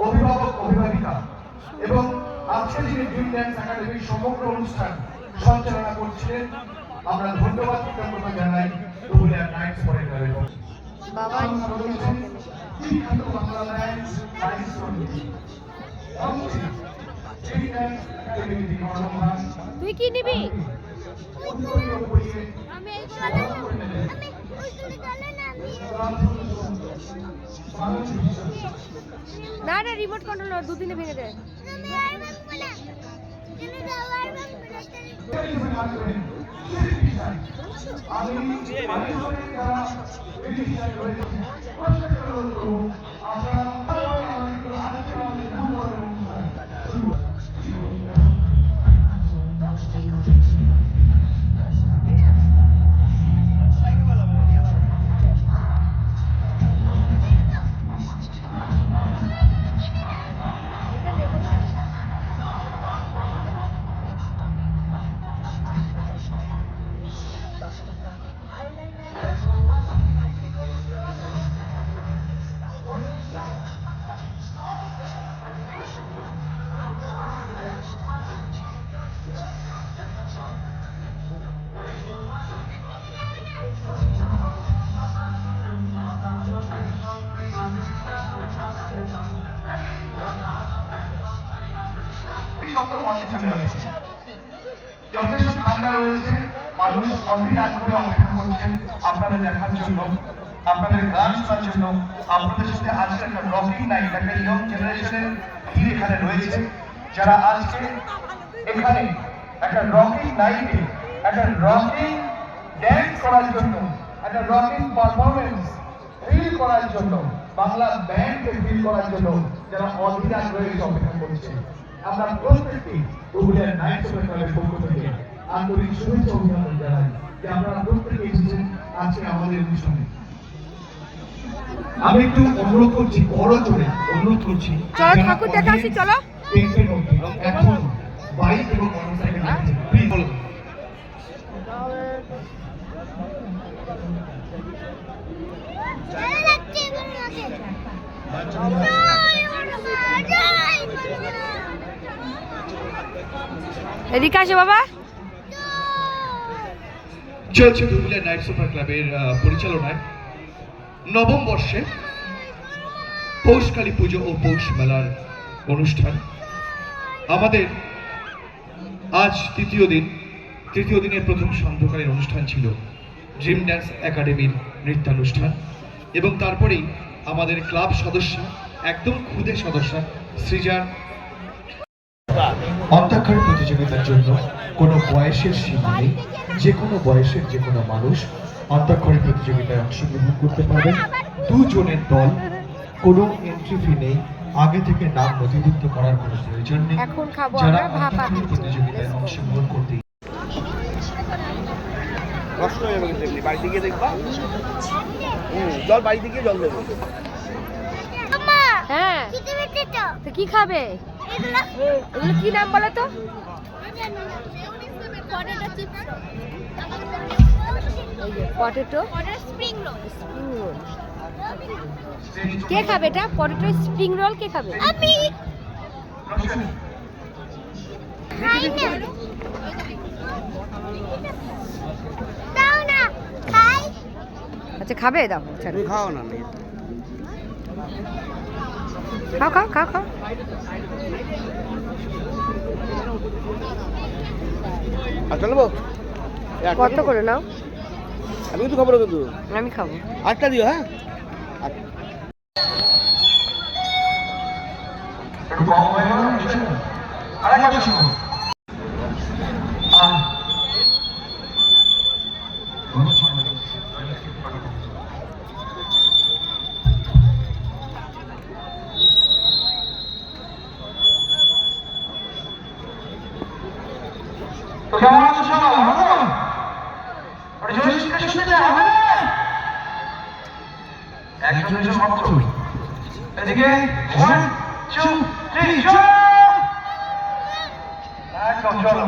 অভিভাবক অভিভাবিকা এবং আজকে যিনি ড্রিম ড্যান্স একাডেমির সমগ্র অনুষ্ঠান সঞ্চালনা করছিলেন, আমরা ধন্যবাদ কৃতজ্ঞতা জানাই পুরুলিয়া নাইটস ফরেন ক্লাবের বাবা তুই কি নিবি? না না, রিমোট কন্ট্রোল দুদিনে ভেঙে দেয়। যথেষ্ট ঠান্ডা রয়েছে, মানুষ অধীর আগ্রহে অপেক্ষা করছেন আপনাদের দেখার জন্য, আপনাদের গান শোনার জন্য। আপনাদের সাথে আজকে একটা রকিং নাইট, একটা ইয়ং জেনারেশনের ভিড় এখানে রয়েছে, যারা আজকে এখানে একটা রকিং নাইটে একটা রকিং ড্যান্স করার জন্য, একটা রকিং পারফরমেন্স ফিল করার জন্য, বাংলা ব্যান্ডকে ফিল করার জন্য যারা অধীর আগ্রহে অপেক্ষা করছে। আমরা প্রত্যেকটি পুরুলিয়ার নাইটস ফরেন ক্লাবের পক্ষ থেকে আন্তরিক শুভেচ্ছা অভিনন্দন জানাই যে আপনারা প্রত্যেকে এসেছেন আজকে আমাদের অনুষ্ঠানে। আমি একটু অনুরোধ করছি, বড় জোরে অনুরোধ করছি, চলো ঠাকুর দেখা আসি, চলো। এখন বাইক এবং মোটরসাইকেল আছে, প্লিজ বলুন। এদিকে আসো বাবা। চলছে পুরুলিয়া নাইট সুপার ক্লাবের পরিচালনায় নবম বর্ষে পৌষ কালী পুজো ও পৌষ মেলার অনুষ্ঠান। আমাদের আজ তৃতীয় দিনের প্রথম সান্ধ্যকালীন অনুষ্ঠান ছিল ড্রিম ড্যান্স একাডেমির নৃত্যানুষ্ঠান, এবং তারপরেই আমাদের ক্লাব সদস্য, একদম খুদে সদস্য সৃজার অন্তঃক্ষণ প্রতিযোগিতার জন্য কোনো বয়সের সীমা নেই। যে কোনো বয়সের যে কোনো মানুষ অন্তঃক্ষণ প্রতিযোগিতায় অংশগ্রহণ করতে পারবেন। দুজনের দল, কোনো এন্ট্রি ফি নেই, আগে থেকে নাম নথিভুক্ত করার কোনো প্রয়োজন নেই। যারা অন্তঃক্ষণ প্রতিযোগিতায় অংশগ্রহণ করতে কষ্ট হয়ে যাবে, কিন্তু বাড়িতে গিয়ে দেখবা। জল বাড়িতে গিয়ে জল দেবো। হ্যাঁ, তো কি খাবে? এগুলো কি নাম বলো তো? Potato spring roll. কে খাবে এটা? পটেটো স্প্রিং রোল কে খাবে? আমি। আচ্ছা খাবে, দাও। খাও না, খাও খাও খাও খাও। চলবো কত করে নাও? আমি কিন্তু খাবো, কিন্তু আমি খাবো। আটটা দিও। হ্যাঁ, এদিকে 1 2 3 একদম চলো।